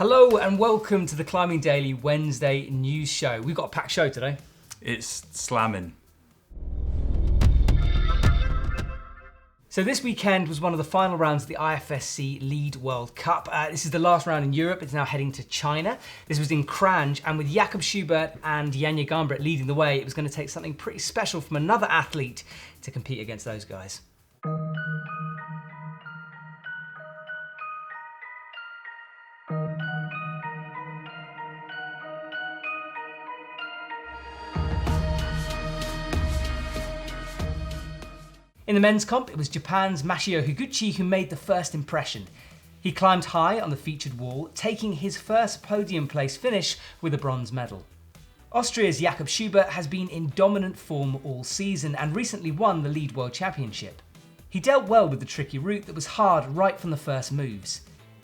Hello and welcome to the Climbing Daily Wednesday news show. We've got a packed show today. It's slamming. So this weekend was one of the final rounds of the IFSC Lead World Cup. This is the last round in Europe. It's now heading to China. This was in Kranj, and with Jakob, Schubert and Janja Garnbret leading the way, it was going to take something pretty special from another athlete to compete against those guys. In the men's comp, it was Japan's Mashio Higuchi who made the first impression. He climbed high on the featured wall, taking his first podium place finish with a bronze medal. Austria's Jakob Schubert has been in dominant form all season and recently won the Lead World Championship. He dealt well with the tricky route that was hard right from the first moves.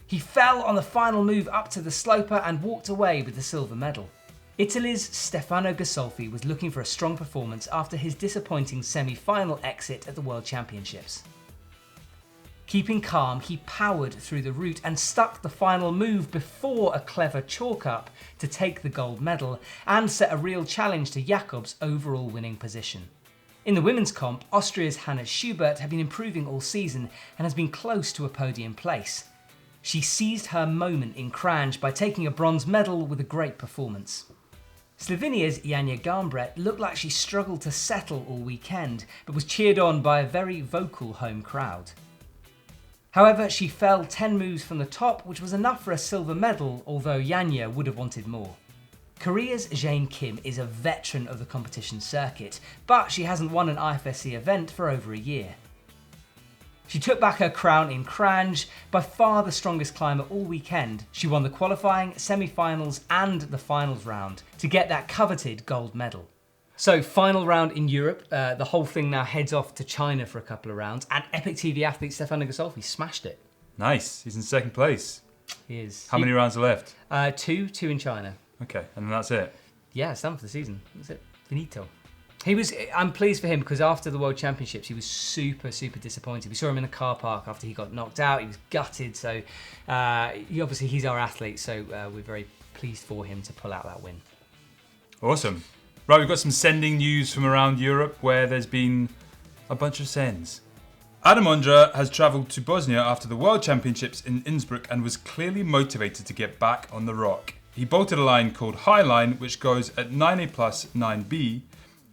He fell on the final move up to the sloper and walked away with the silver medal. Italy's Stefano Ghisolfi was looking for a strong performance after his disappointing semi-final exit at the World Championships. Keeping calm, he powered through the route and stuck the final move before a clever chalk-up to take the gold medal and set a real challenge to Jakob's overall winning position. In the women's comp, Austria's Hannah Schubert had been improving all season and has been close to a podium place. She seized her moment in Kranj by taking a bronze medal with a great performance. Slovenia's Janja Garnbret looked like she struggled to settle all weekend, but was cheered on by a very vocal home crowd. However, she fell 10 moves from the top, which was enough for a silver medal, although Janja would have wanted more. Korea's Jane Kim is a veteran of the competition circuit, but she hasn't won an IFSC event for over a year. She took back her crown in Kranj, by far the strongest climber all weekend. She won the qualifying, semi-finals and the finals round to get that coveted gold medal. So final round in Europe, the whole thing now heads off to China for a couple of rounds, and Epic TV athlete Stefano Ghisolfi smashed it. Nice, he's in second place. He is. How many rounds are left? Two in China. Okay, and then that's it? Yeah, it's done for the season. That's it. Finito. I'm pleased for him because after the World Championships, he was super disappointed. We saw him in the car park after he got knocked out. He was gutted. So he's our athlete. So we're very pleased for him to pull out that win. Awesome. Right, we've got some sending news from around Europe where there's been a bunch of sends. Adam Ondra has travelled to Bosnia after the World Championships in Innsbruck and was clearly motivated to get back on the rock. He bolted a line called High Line, which goes at 9A plus 9B.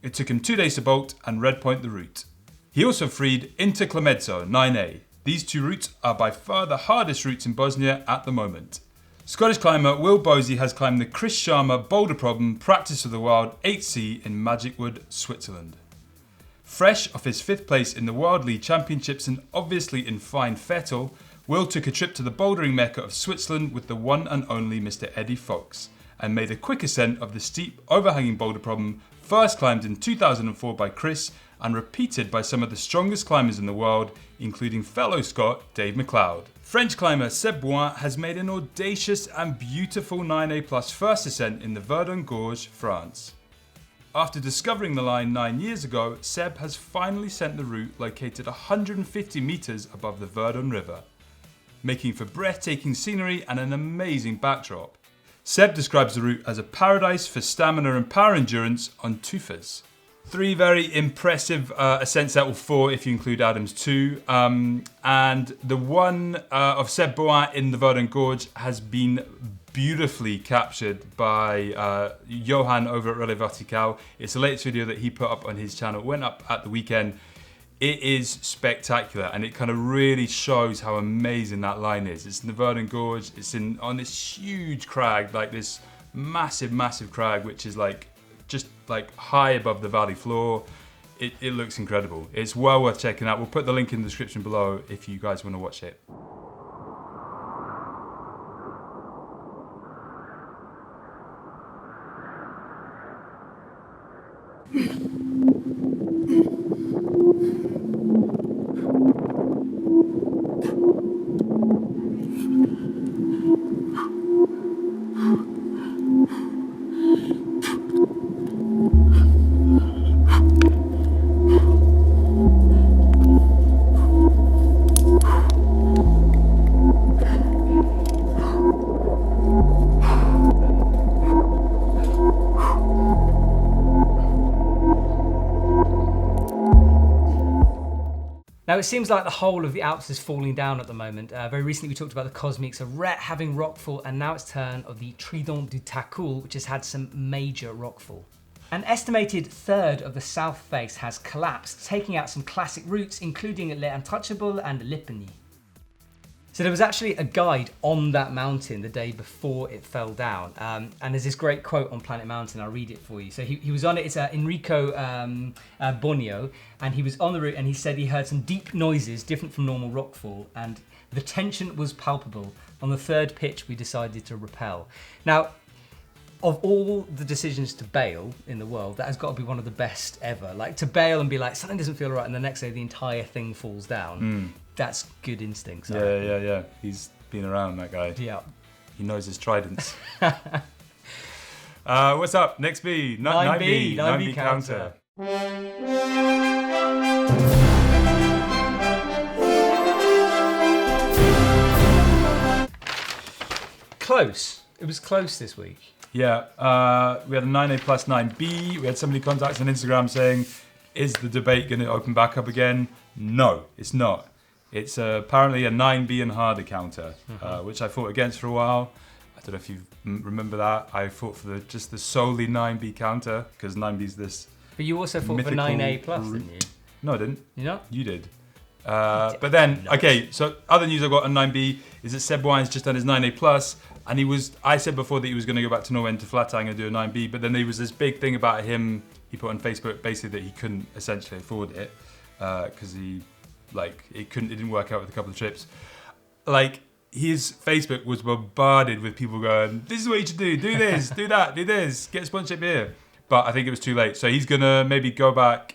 It took him 2 days to bolt and redpoint the route. He also freed into Klemezzo, 9A. These two routes are by far the hardest routes in Bosnia at the moment. Scottish climber Will Bosi has climbed the Chris Sharma Boulder Problem Practice of the Wild 8C in Magic Wood, Switzerland. Fresh off his 5th place in the World League Championships and obviously in fine fettle, Will took a trip to the bouldering mecca of Switzerland with the one and only Mr. Eddie Fox and made a quick ascent of the steep overhanging boulder problem first climbed in 2004 by Chris and repeated by some of the strongest climbers in the world, including fellow Scot Dave McLeod. French climber Seb Bouin has made an audacious and beautiful 9A plus first ascent in the Verdon Gorge, France. After discovering the line 9 years ago, Seb has finally sent the route located 150 metres above the Verdon River, making for breathtaking scenery and an amazing backdrop. Seb describes the route as a paradise for stamina and power endurance on tufas. 3 very impressive ascents out of 4 if you include Adam's 2. And the one of Seb Bouin in the Verdon Gorge has been beautifully captured by Johan over at Relais Vertical. It's the latest video that he put up on his channel. It went up at the weekend. It is spectacular and it kind of really shows how amazing that line is. It's in the Verdon Gorge, it's on this huge crag, like this massive crag, which is just high above the valley floor. It looks incredible. It's well worth checking out. We'll put the link in the description below if you guys want to watch it. Now, it seems like the whole of the Alps is falling down at the moment. Very recently, we talked about the Cosmiques of Ret having rockfall, and now it's turn of the Trident du Tacul, which has had some major rockfall. An estimated third of the south face has collapsed, taking out some classic routes, including Les Intouchables and Lipany. So there was actually a guide on that mountain the day before it fell down. And there's this great quote on Planet Mountain, I'll read it for you. So he was on it, it's Enrico Bonio, and he was on the route and he said he heard some deep noises different from normal rockfall, and the tension was palpable. On the third pitch, we decided to rappel. Now, of all the decisions to bail in the world, that has got to be one of the best ever. Like, to bail and be like, something doesn't feel right, and the next day the entire thing falls down. That's good instincts. Yeah. He's been around, that guy. Yeah. He knows his tridents. What's up? Next B. 9B counter. Close. It was close this week. Yeah, we had a 9A plus 9B. We had somebody contact us on Instagram saying, is the debate going to open back up again? No, it's not. It's apparently a 9B and harder counter, which I fought against for a while. I don't know if you remember that. I fought for just the solely 9B counter, because 9B's this. But you also fought for 9A plus, didn't you? No, I didn't. You not? You did. But then, okay, so other news I got on 9B is that Seb Bouin's just done his 9A plus, and I said before that he was going to go back to Norway to Flatang and do a 9B, but then there was this big thing about him, he put on Facebook basically that he couldn't essentially afford it, because it didn't work out with a couple of trips. Like, his Facebook was bombarded with people going, this is what you should do this, do that, do this, get a sponsorship here. But I think it was too late. So he's going to maybe go back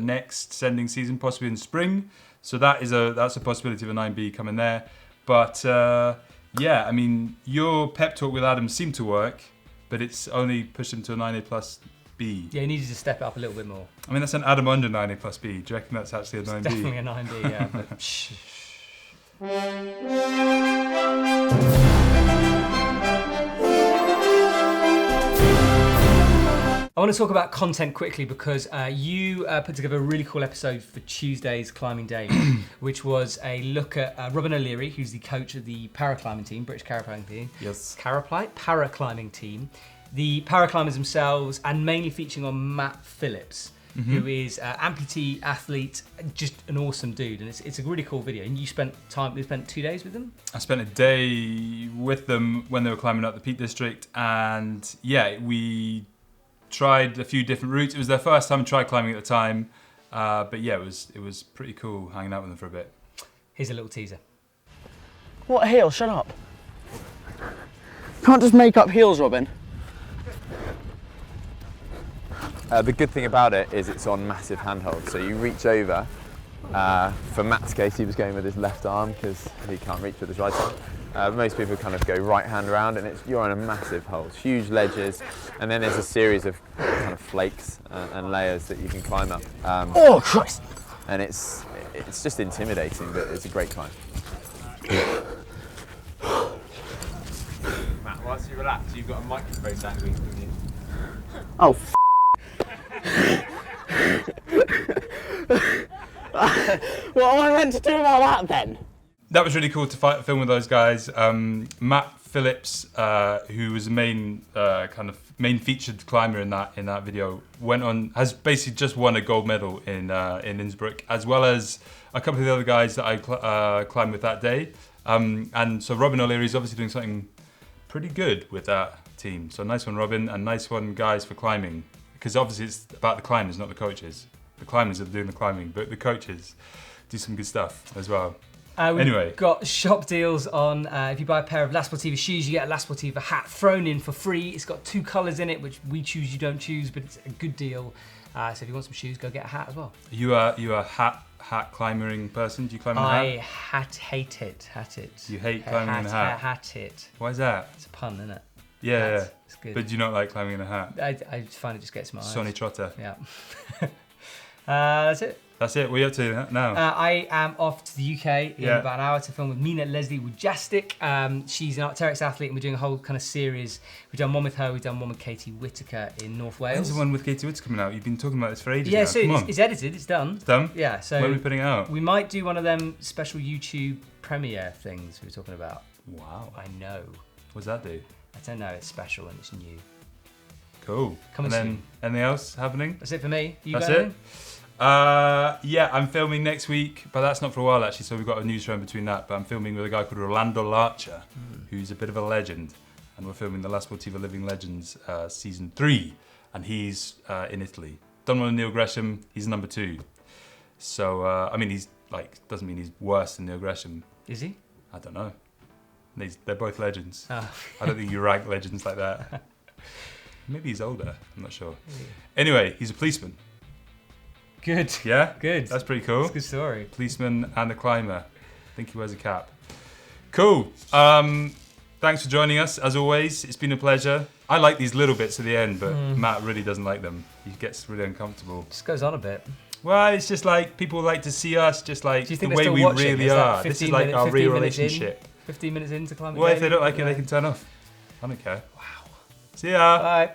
next sending season, possibly in spring. So that's a possibility of a 9B coming there. But yeah, I mean, your pep talk with Adam seemed to work, but it's only pushed him to a 9A plus B. Yeah, he needed to step it up a little bit more. I mean, that's an Adam Ondra 9A plus B. Do you reckon that's actually a 9B? It's definitely a 9B, yeah. But shh. I want to talk about content quickly because you put together a really cool episode for Tuesday's Climbing Day, which was a look at Robin O'Leary, who's the coach of the paraclimbing team, British paraclimbing team. Yes. Paraclimbing team. The paraclimbers themselves, and mainly featuring on Matt Phillips, who is an amputee athlete, just an awesome dude, and it's a really cool video. And you spent 2 days with them? I spent a day with them when they were climbing up the Peak District, and yeah, we tried a few different routes. It was their first time try climbing at the time, but yeah, it was pretty cool hanging out with them for a bit. Here's a little teaser. What heel? Shut up. Can't just make up heels, Robin. The good thing about it is it's on massive handholds, so you reach over. For Matt's case, he was going with his left arm because he can't reach with his right arm. Most people kind of go right hand around, and you're on a massive hold, huge ledges, and then there's a series of kind of flakes and layers that you can climb up. Oh, Christ! And it's just intimidating, but it's a great climb. Matt, whilst you relax, you've got a microphone dangling from you. Oh, what am I meant to do about that then? That was really cool to film with those guys. Matt Phillips, who was the main featured climber in that video, has basically just won a gold medal in Innsbruck, as well as a couple of the other guys that I climbed with that day. And so Robin O'Leary is obviously doing something pretty good with that team. So nice one, Robin, and nice one, guys, for climbing. Because obviously it's about the climbers, not the coaches. The climbers are doing the climbing, but the coaches do some good stuff as well. We've got shop deals on, if you buy a pair of La Sportiva shoes, you get a La Sportiva hat thrown in for free. It's got 2 colours in it, which we choose, you don't choose, but it's a good deal. So if you want some shoes, go get a hat as well. You a hat climbing person? Do you climb in a hat? Hate it. You hate climbing in a hat? Hat it. Why is that? It's a pun, isn't it? Yeah. It's good. But do you not like climbing in a hat? I find it just gets my eyes. Sonny Trotter. Yeah. That's it. That's it. What are you up to now? I am off to the UK in Yeah. about an hour to film with Mina Leslie Wujastic. She's an Arc'teryx athlete, and we're doing a whole kind of series. We've done one with her, we've done one with Katie Whitaker in North Wales. When's the one with Katie Whittaker coming out? You've been talking about this for ages Yeah, now. so Come on. it's edited, it's done. It's done? Yeah, so When are we putting it out? we might do one of them special YouTube premiere things we were talking about. Wow. I know. What does that do? I don't know, it's special and it's new. Cool. Coming and then soon. anything else happening? That's it for me. You That's got it? anything? Yeah, I'm filming next week, but that's not for a while actually, so we've got a news show in between that. But I'm filming with a guy called Rolando Larcher, who's a bit of a legend. And we're filming the La Sportiva Living Legends season 3, and he's in Italy. Done one with Neil Gresham, he's number 2. So, I mean, he's like, doesn't mean he's worse than Neil Gresham. Is he? I don't know. They're both legends. Oh. I don't think you rank legends like that. Maybe he's older, I'm not sure. Anyway, he's a policeman. Good. Yeah? Good. That's pretty cool. That's a good story. Policeman and a climber. I think he wears a cap. Cool. Thanks for joining us, as always. It's been a pleasure. I like these little bits at the end, but Matt really doesn't like them. He gets really uncomfortable. Just goes on a bit. Well, it's just like people like to see us just like Do you the think way they're we still watching? really Is that are. This is 15 like minutes- our 15 real minutes in? relationship. 15 minutes into climbing. Well, if they don't like it, they can turn off. I don't care. Wow. See ya. Bye.